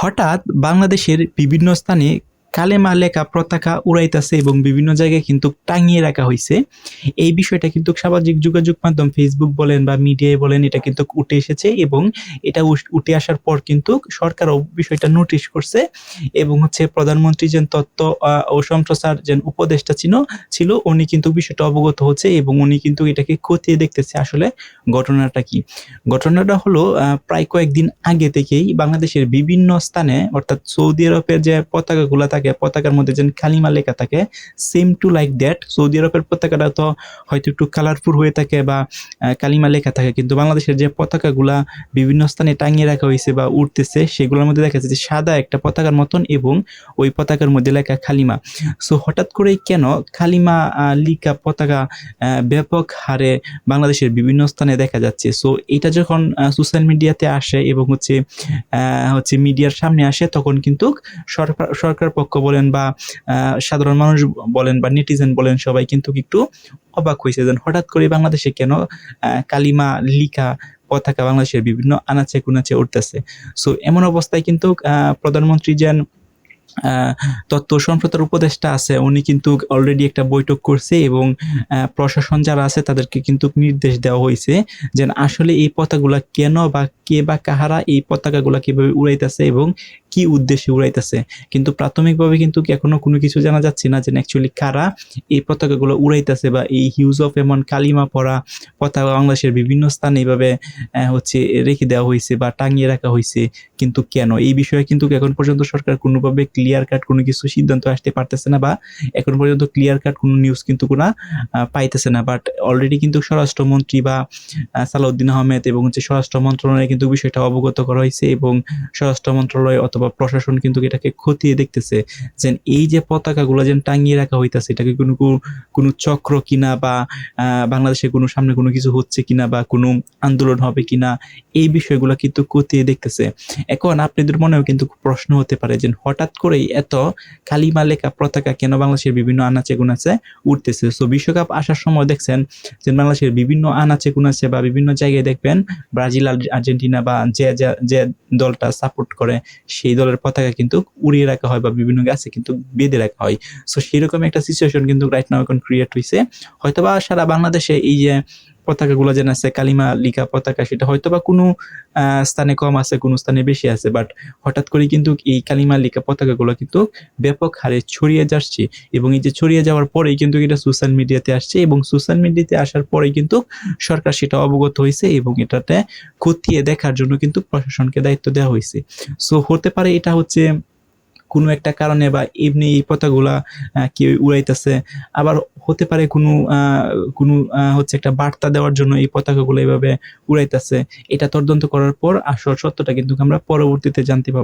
হঠাৎ বাংলাদেশের বিভিন্ন স্থানে কালেমা লেখা পতাকা উড়াইতেছে এবং বিভিন্ন জায়গায় কিন্তু টাঙিয়ে রাখা হয়েছে। এই বিষয়টা কিন্তু সামাজিক যোগাযোগ মাধ্যম ফেসবুক বলেন বা মিডিয়ায় বলেন এটা কিন্তু উঠে এসেছে এবং এটা উঠে আসার পর কিন্তু সরকারও বিষয়টা নোটিশ করছে এবং প্রধানমন্ত্রী যে তথ্য ও সম্প্রচার যে উপদেষ্টা ছিল উনি কিন্তু বিষয়টা অবগত হচ্ছে এবং উনি কিন্তু এটাকে খতিয়ে দেখতেছে আসলে ঘটনাটা কি। ঘটনাটা হলো প্রায় কয়েকদিন আগে থেকেই বাংলাদেশের বিভিন্ন স্থানে অর্থাৎ সৌদি আরবের যে পতাকাগুলা থাকে, পতাকার মধ্যে যে কালিমা লেখা থাকে, same to like that Saudi আরবের পতাকাটা তো হয়তো একটু কালারফুল হয়ে থাকে বা কালিমা লেখা থাকে, কিন্তু বাংলাদেশের যে পতাকাগুলা বিভিন্ন স্থানে টাঙিয়ে রাখা হয়েছে বা উঠতেছে সেগুলোর মধ্যে দেখা যাচ্ছে যে সাদা একটা পতাকার মতন এবং ওই পতাকার মধ্যে লেখা কালিমা। সো হঠাৎ করেই কেন কালিমা লিখা পতাকা ব্যাপক হারে বাংলাদেশের বিভিন্ন স্থানে দেখা যাচ্ছে। সো এটা যখন সোশ্যাল মিডিয়াতে আসে এবং মিডিয়ার সামনে আসে তখন কিন্তু সরকার পক্ষ বলেন বা সাধারণ মানুষ বলেন বা নেটিজেন বলেন সবাই কিন্তু একটু অবাক হয়েছে যে হঠাৎ করে বাংলাদেশে কেন কালিমা লিখা পতাকা বাংলাদেশের বিভিন্ন আনাচে কুনাচে উঠতেছে। সো এমন অবস্থায় কিন্তু প্রধানমন্ত্রী যেন তথ্য সম্প্রচার উপদেষ্টা আছে উনি কিন্তু অলরেডি একটা বৈঠক করছে এবং প্রশাসন যারা আছে তাদেরকে কিন্তু নির্দেশ দেওয়া হয়েছে যে আসলে এই পতাকাগুলা কেন বা কে বা কাহারা এই পতাকাগুলা কিভাবে উড়াইতেছে এবং কি উদ্দেশ্যে উড়াইতেছে। কিন্তু প্রাথমিকভাবে কিন্তু এখনো কোনো কিছু জানা যাচ্ছে না যে অ্যাকচুয়ালি কারা এই পতাকাগুলো উড়াইতেছে বা এই হিউজ অফ এমন কালিমা পড়া পতাকা বাংলাদেশের বিভিন্ন স্থানে এইভাবে রেখে দেওয়া হয়েছে বা টাঙিয়ে রাখা হয়েছে, কিন্তু কেন এই বিষয়ে কিন্তু এখন পর্যন্ত সরকার কোনোভাবে ক্লিয়ার কাট কোনো কিছু সিদ্ধান্ত আসতে পারতেছে না বা এখন পর্যন্ত ক্লিয়ার কাট কোনো নিউজ কিন্তু পাইতেছে না। বাট অলরেডি কিন্তু স্বরাষ্ট্রমন্ত্রী বা সালাউদ্দিন আহমেদ এবং স্বরাষ্ট্র মন্ত্রণালয়ে কিন্তু বিষয়টা অবগত করা হয়েছে এবং স্বরাষ্ট্র মন্ত্রণালয় অথবা প্রশাসন কিন্তু এটাকে খতিয়ে দেখতেছে যে এই যে পতাকাগুলো যেন টাঙিয়ে রাখা হইতেছে এটাকে কোনো চক্র কিনা বা বাংলাদেশে কোনো সামনে কোনো কিছু হচ্ছে কিনা বা কোনো আন্দোলন হবে কিনা এই বিষয়গুলো কিন্তু খতিয়ে দেখতেছে। এখন আপনাদের মনেও কিন্তু প্রশ্ন হতে পারে যে হঠাৎ করেই এত কালিমা লেখা পতাকা কেন বাংলাদেশের বিভিন্ন আনাচে গুনাচে উঠতেছে। সো বিশ্বকাপ আসার সময় দেখছেন যে বাংলাদেশের বিভিন্ন আনাচে গুনাচে বা বিভিন্ন জায়গায় দেখবেন ব্রাজিল আর্জেন্টিনা বা যে দলটা সাপোর্ট করে সেই দলের পতাকা কিন্তু উড়িয়ে রাখা হয় বা বিভিন্ন গাছে কিন্তু বেঁধে রাখা হয়। সো সেরকম একটা সিচুয়েশন কিন্তু রাইট নাও এখন ক্রিয়েট হয়েছে। হয়তোবা সারা বাংলাদেশে এই যে পতাকাগুলো যেন আছে কালিমা লিখা পতাকা সেটা হয়তোবা কোনো স্থানে কম আছে, কোনো স্থানে বেশি আছে, বাট হঠাৎ করে কিন্তু এই কালিমা লিখা পতাকাগুলো কিন্তু ব্যাপক হারে ছড়িয়ে যাচ্ছে এবং এই যে ছড়িয়ে যাওয়ার পরেই কিন্তু এটা সোশ্যাল মিডিয়াতে আসছে এবং সোশ্যাল মিডিয়াতে আসার পরেই কিন্তু সরকার সেটা অবগত হয়েছে এবং এটাতে খতিয়ে দেখার জন্য কিন্তু প্রশাসনকে দায়িত্ব দেওয়া হয়েছে। সো হতে পারে এটা কোনো একটা কারণে বা এমনি এই পতাকাগুলা কেউ উড়াইতেছে, আবার হতে পারে কোনো একটা বার্তা দেওয়ার জন্য এই পতাকাগুলো এইভাবে উড়াইতেছে। এটা তদন্ত করার পর আসল সত্যটা কিন্তু আমরা পরবর্তীতে জানতে পারবো।